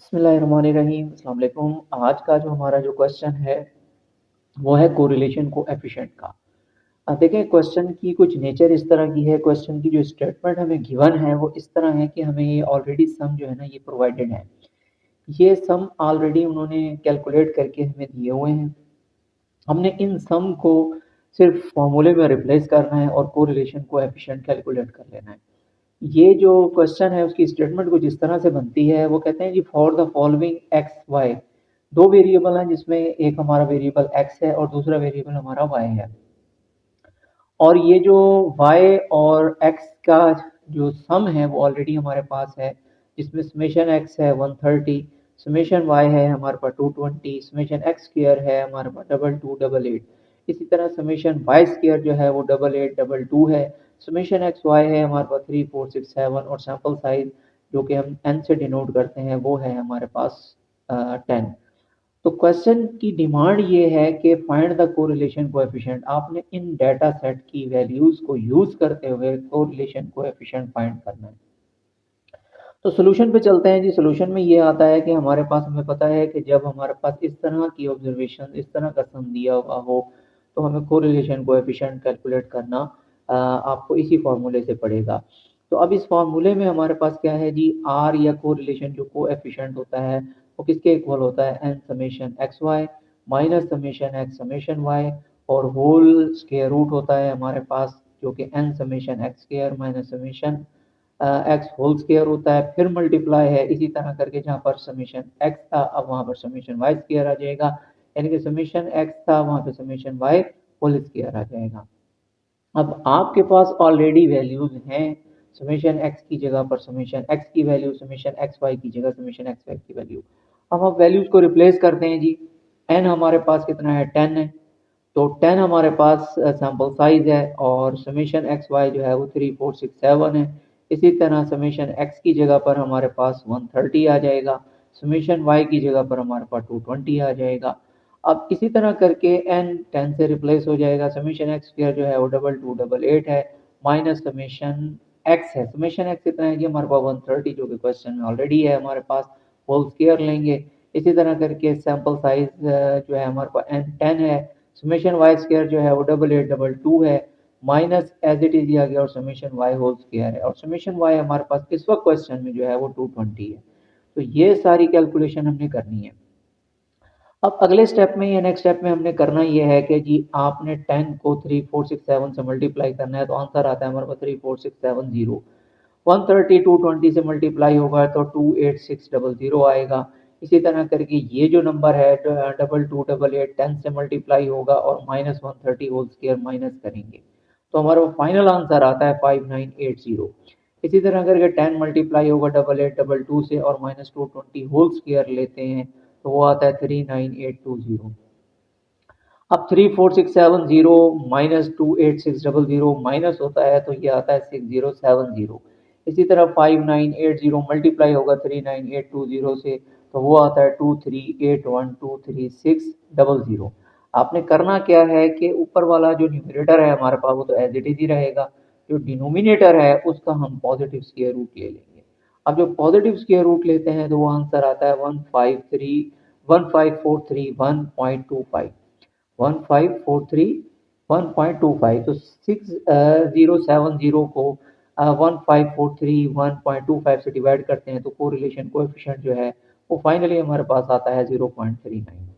बिस्मिल्लाहिर्रहमानिर्रहीम, अस्सलाम वालेकुम। आज का जो हमारा जो क्वेश्चन है वो है कोरिलेशन कोएफिशिएंट का। देखें क्वेश्चन की कुछ नेचर इस तरह की है, क्वेश्चन की जो स्टेटमेंट हमें गिवन है वो इस तरह है कि हमें ये ऑलरेडी सम जो है ना ये प्रोवाइडेड है। ये सम ऑलरेडी उन्होंने कैलकुलेट करके हमें दिए हुए हैं। हमने इन सम को सिर्फ फॉर्मूले में रिप्लेस करना है और कोरिलेशन कोएफिशिएंट कैलकुलेट कर लेना है। ये जो क्वेश्चन है उसकी स्टेटमेंट कुछ इस तरह से बनती है। वो कहते हैं जी for the following X Y, दो वेरिएबल हैं जिसमें एक हमारा वेरिएबल एक्स है और दूसरा वेरिएबल हमारा वाई है। और ये जो y और x का जो सम है वो ऑलरेडी हमारे पास है, जिसमें समेशन x है 130, समेशन y है हमारे पास 220, समेशन x स्क्वायर है हमारे पास 2288। इसी तरह समेशन y स्क्वायर जो है वो 8822 है, समेशन x y है हमारे पास 3467 और सैंपल साइज जो कि हम n से डिनोट करते हैं वो है हमारे पास 10। तो क्वेश्चन की डिमांड ये है कि फाइंड द कोरिलेशन कोएफिशिएंट। आपने इन डाटा सेट की वैल्यूज को यूज करते हुए कोरिलेशन कोएफिशिएंट फाइंड करना है। तो सोल्यूशन पे चलते हैं जी। सोल्यूशन में ये आता है कि हमारे पास हमें पता है कि जब हमारे पास इस तरह की ऑब्जर्वेशन इस तरह का सम दिया हुआ हो तो हमें कोरिलेशन कोएफिशिएंट कैलकुलेट करना आपको इसी फार्मूले से पड़ेगा। तो अब इस फार्मूले में हमारे पास क्या है जी, आर या कोरिलेशन जो कोएफिशिएंट होता है वो किसके इक्वल होता है, N summation X Y minus summation X summation Y और होल स्क्वायर रूट होता है हमारे पास जो कि N summation X square minus summation X whole square होता है, फिर मल्टीप्लाई है इसी तरह करके जहाँ पर समेशन एक्स था अब वहाँ पर समेशन वाई स्क्वायर आ जाएगा, यानी कि समेशन एक्स था वहाँ पे समेशन वाई होल स्क्वायर आ जाएगा। अब आपके पास ऑलरेडी वैल्यूज हैं, समेशन एक्स की जगह पर समेशन एक्स की वैल्यू, समेशन एक्स वाई की जगह समेशन एक्स वाई की वैल्यू। अब हम वैल्यूज को रिप्लेस करते हैं जी। एन हमारे पास कितना है, 10 है, तो 10 हमारे पास सैंपल साइज है और समेशन एक्स वाई जो है वो 3467 है। इसी तरह समेशन एक्स की जगह पर हमारे पास 130 आ जाएगा, समेशन वाई की जगह पर हमारे पास 220 आ जाएगा। अब इसी तरह करके n 10 से रिप्लेस हो जाएगा, समेशन एक्स स्क्वायर जो है वो 2288 है माइनस समेशन एक्स है, समेशन एक्स कितना है जी हमारे पास 130 जो कि क्वेश्चन में ऑलरेडी है हमारे पास, होल स्क्वायर लेंगे। इसी तरह करके सैंपल साइज जो है हमारे पास n 10 है, समेशन वाई स्क्वायर जो है वो 8822 है माइनस एज इट इज दिया गया और समेशन वाई होल स्क्वायर है और समेशन वाई हमारे पास इस वक्त क्वेश्चन में जो है वो 220 है। तो ये सारी कैलकुलेशन हमने करनी है। अब अगले स्टेप में या नेक्स्ट स्टेप में हमने करना ये है कि जी आपने 10 को 3467 से मल्टीप्लाई करना है, तो आंसर आता है हमारे पास 34670। 130 220 से मल्टीप्लाई होगा तो 28600 आएगा। इसी तरह करके ये जो नंबर है 2288 10 से मल्टीप्लाई होगा और माइनस 130 होल स्क्वायर माइनस करेंगे तो हमारा फाइनल आंसर आता है 5980। इसी तरह करके 10 मल्टीप्लाई होगा 8822 से और माइनस 220 होल स्क्वायर लेते हैं तो वो आता है 39820। अब 34670 माइनस 28600 माइनस होता है तो ये आता है 6070। इसी तरह 5980 मल्टीप्लाई होगा 39820 से तो वो आता है 238123600। आपने करना क्या है कि ऊपर वाला जो न्यूमरेटर है हमारे पास वो तो एज इट इज ही रहेगा, जो डिनोमिनेटर है उसका हम पॉजिटिव स्क्वायर रूट ले लेंगे। अब जो पॉजिटिव स्क्वायर रूट लेते हैं तो वो आंसर आता है 15431.25। 1543 तो 6070 को 1543 से डिवाइड करते हैं तो कोरिलेशन कोएफिशिएंट जो है वो फाइनली हमारे पास आता है 0.39।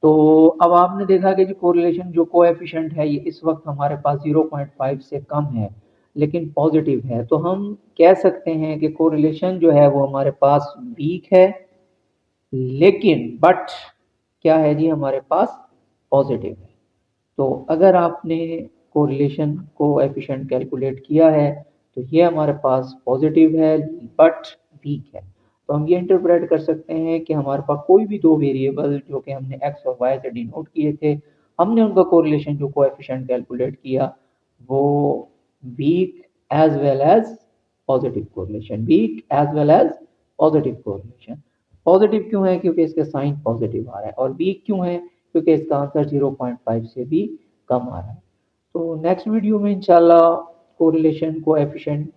तो अब आपने देखा कि जो कोरिलेशन जो कोएफिशिएंट है ये इस वक्त हमारे पास 0.5 से कम है लेकिन पॉजिटिव है, तो हम कह सकते हैं कि कोरिलेशन जो है वो हमारे पास वीक है लेकिन बट क्या है जी हमारे पास पॉजिटिव है। तो अगर आपने कोरिलेशन कोएफिशिएंट कैलकुलेट किया है तो ये हमारे पास पॉजिटिव है बट वीक है। तो हम ये इंटरप्रेट कर सकते हैं कि हमारे पास कोई भी दो वेरिएबल जो कि हमने एक्स और वाई से डिनोट किए थे, हमने उनका कोरिलेशन जो कोएफिशिएंट कैलकुलेट किया वो weak as well as positive correlation, weak as well as positive correlation. Positive क्यों है, क्योंकि इसके साइन पॉजिटिव आ रहा है, और वीक क्यों है, क्योंकि इसका आंसर 0.5 से भी कम आ रहा है। तो नेक्स्ट वीडियो में इंशाल्लाह कोरिलेशन कोएफिशिएंट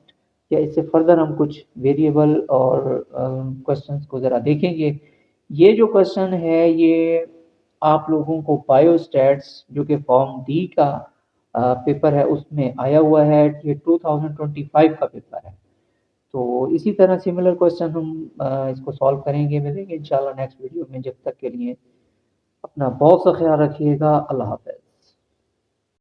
या इससे फ़र्दर हम कुछ वेरिएबल और क्वेश्चंस को ज़रा देखेंगे। ये जो क्वेश्चन है ये आप लोगों को बायोस्टैट्स जो कि फॉर्म डी का पेपर है उसमें आया हुआ है। ये 2025 का पेपर है। तो इसी तरह सिमिलर क्वेश्चन हम इसको सॉल्व करेंगे, मिलेंगे इंशाल्लाह नेक्स्ट वीडियो में। जब तक के लिए अपना बहुत सा ख्याल रखिएगा। अल्लाह हाफ़िज़।